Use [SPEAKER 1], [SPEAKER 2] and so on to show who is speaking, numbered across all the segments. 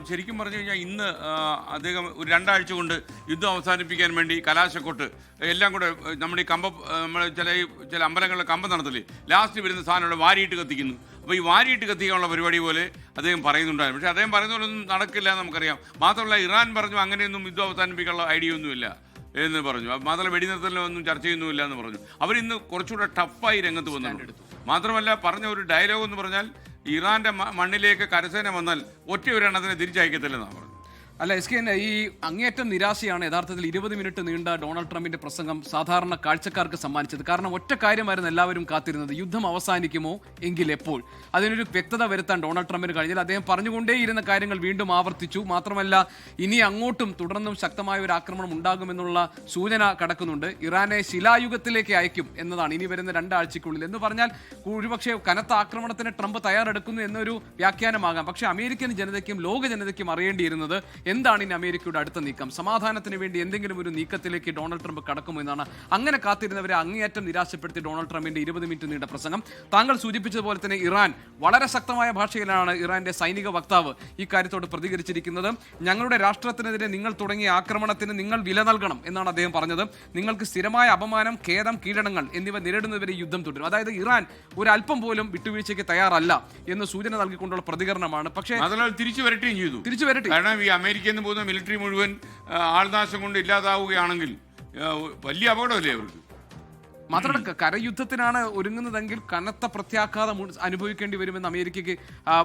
[SPEAKER 1] ശരിക്കും പറഞ്ഞു കഴിഞ്ഞാൽ ഇന്ന് അദ്ദേഹം ഒരു 2 ആഴ്ച കൊണ്ട് യുദ്ധം അവസാനിപ്പിക്കാൻ വേണ്ടി കലാശക്കൊട്ട് എല്ലാം കൂടെ നമ്മുടെ ഈ നമ്മൾ ചില അമ്പലങ്ങളിലെ കമ്പം നടത്തില്ലേ, ലാസ്റ്റ് വരുന്ന സാധനം വാരിയിട്ട് കത്തിക്കുന്നു. അപ്പോൾ ഈ വാരിയിട്ട് കത്തിക്കാനുള്ള പരിപാടി പോലെ അദ്ദേഹം പറയുന്നുണ്ടായിരുന്നു. പക്ഷേ അദ്ദേഹം പറയുന്ന പോലൊന്നും നടക്കില്ല എന്ന് നമുക്കറിയാം. മാത്രമല്ല ഇറാൻ പറഞ്ഞു അങ്ങനെയൊന്നും യുദ്ധം അവസാനിപ്പിക്കാനുള്ള ഐഡിയ ഒന്നുമില്ല എന്ന് പറഞ്ഞു. മാത്രമല്ല വെടിനിർത്തലൊന്നും ചർച്ച ചെയ്യുന്നുമില്ല എന്ന് പറഞ്ഞു. അവരിന്ന് കുറച്ചുകൂടെ ടഫായി രംഗത്ത് വന്നിട്ടുണ്ട്. മാത്രമല്ല പറഞ്ഞ ഒരു ഡയലോഗ് എന്ന് പറഞ്ഞാൽ ഇറാന്റെ മണ്ണിലേക്ക് കരസേന വന്നാൽ ഒറ്റ ഒരെണ്ണത്തിനെ തിരിച്ചയക്കത്തില്ലെന്നാണ് പറഞ്ഞത്.
[SPEAKER 2] അല്ല എസ് കെ, ഈ അങ്ങേയറ്റം നിരാശയാണ് യഥാർത്ഥത്തിൽ 20 മിനിറ്റ് നീണ്ട ഡൊണാൾഡ് ട്രംപിന്റെ പ്രസംഗം സാധാരണ കാഴ്ചക്കാർക്ക് സമ്മാനിച്ചത്. കാരണം ഒറ്റ കാര്യമായിരുന്നു എല്ലാവരും കാത്തിരുന്നത്, യുദ്ധം അവസാനിക്കുമോ എങ്കിൽ എപ്പോൾ. അതിനൊരു വ്യക്തത വരുത്താൻ ഡൊണാൾഡ് ട്രംപിന് കഴിഞ്ഞാൽ അദ്ദേഹം പറഞ്ഞുകൊണ്ടേയിരുന്ന കാര്യങ്ങൾ വീണ്ടും ആവർത്തിച്ചു. മാത്രമല്ല ഇനി അങ്ങോട്ടും തുടർന്നും ശക്തമായ ഒരു ആക്രമണം ഉണ്ടാകുമെന്നുള്ള സൂചന കടക്കുന്നുണ്ട്. ഇറാനെ ശിലായുഗത്തിലേക്ക് അയക്കും എന്നതാണ് ഇനി വരുന്ന 2 ആഴ്ചയ്ക്കുള്ളിൽ. എന്ന് പറഞ്ഞാൽ ഒരുപക്ഷെ കനത്ത ആക്രമണത്തിന് ട്രംപ് തയ്യാറെടുക്കുന്നു എന്നൊരു വ്യാഖ്യാനമാകാം. പക്ഷേ അമേരിക്കൻ ജനതയ്ക്കും ലോക ജനതയ്ക്കും അറിയേണ്ടിയിരുന്നത് എന്താണ് ഇനി അമേരിക്കയുടെ അടുത്ത നീക്കം, സമാധാനത്തിന് വേണ്ടി എന്തെങ്കിലും ഒരു നീക്കത്തിലേക്ക് ഡൊണാൾഡ് ട്രംപ് കടക്കുമോ എന്നാണ്. അങ്ങനെ കാത്തിരുന്നവരെ അങ്ങേയറ്റം നിരാശപ്പെടുത്തി ഡൊണാൾഡ് ട്രംപിന്റെ 20 മിനിറ്റ് നീണ്ട പ്രസംഗം. താങ്കൾ സൂചിപ്പിച്ചതുപോലെ തന്നെ ഇറാൻ വളരെ ശക്തമായ ഭാഷയിലാണ് ഇറാന്റെ സൈനിക വക്താവ് ഈ കാര്യത്തോട് പ്രതികരിച്ചിരിക്കുന്നത്. ഞങ്ങളുടെ രാഷ്ട്രത്തിനെതിരെ നിങ്ങൾ തുടങ്ങിയ ആക്രമണത്തിന് നിങ്ങൾ വില നൽകണം എന്നാണ് അദ്ദേഹം പറഞ്ഞത്. നിങ്ങൾക്ക് സ്ഥിരമായ അപമാനം, ഖേദം, കീഴടങ്ങൾ എന്നിവ നേരിടുന്നവരെ യുദ്ധം തുടരും. അതായത് ഇറാൻ ഒരു അല്പം പോലും വിട്ടുവീഴ്ചയ്ക്ക് തയ്യാറല്ല എന്ന് സൂചന നൽകിക്കൊണ്ടുള്ള പ്രതികരണമാണ്. പക്ഷേ തിരിച്ചു വരട്ടെയും ചെയ്തു. തിരിച്ചു വരട്ടെ. കാരണം ഈ അമേരിക്കയിൽ നിന്ന് പോകുന്ന മിലിറ്ററി മുഴുവൻ ആൾനാശം കൊണ്ട് ഇല്ലാതാവുകയാണെങ്കിൽ വലിയ അപകടമല്ലേ അവർക്ക്. മാത്രമല്ല കരയുദ്ധത്തിനാണ് ഒരുങ്ങുന്നതെങ്കിൽ കനത്ത പ്രത്യാഘാതം അനുഭവിക്കേണ്ടി വരുമെന്ന് അമേരിക്കയ്ക്ക്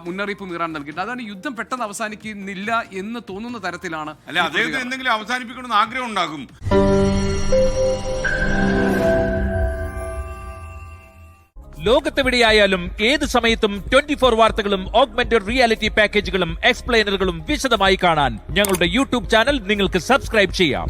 [SPEAKER 2] മുന്നറിയിപ്പും ഇറാൻ നൽകിയിട്ടുണ്ട്. അതാണ് യുദ്ധം പെട്ടെന്ന് അവസാനിക്കുന്നില്ല എന്ന് തോന്നുന്ന തരത്തിലാണ്.
[SPEAKER 1] അല്ല അദ്ദേഹത്തിന് എന്തെങ്കിലും അവസാനിപ്പിക്കണമെന്ന് ആഗ്രഹം ഉണ്ടാകും.
[SPEAKER 3] ലോകത്തെവിടെയായാലും ഏത് സമയത്തും 24 വാർത്തകളും ഓഗ്മെന്റഡ് റിയാലിറ്റി പാക്കേജുകളും എക്സ്പ്ലെയിനറുകളും വിശദമായി കാണാൻ ഞങ്ങളുടെ യൂട്യൂബ് ചാനൽ നിങ്ങൾക്ക് സബ്സ്ക്രൈബ് ചെയ്യാം.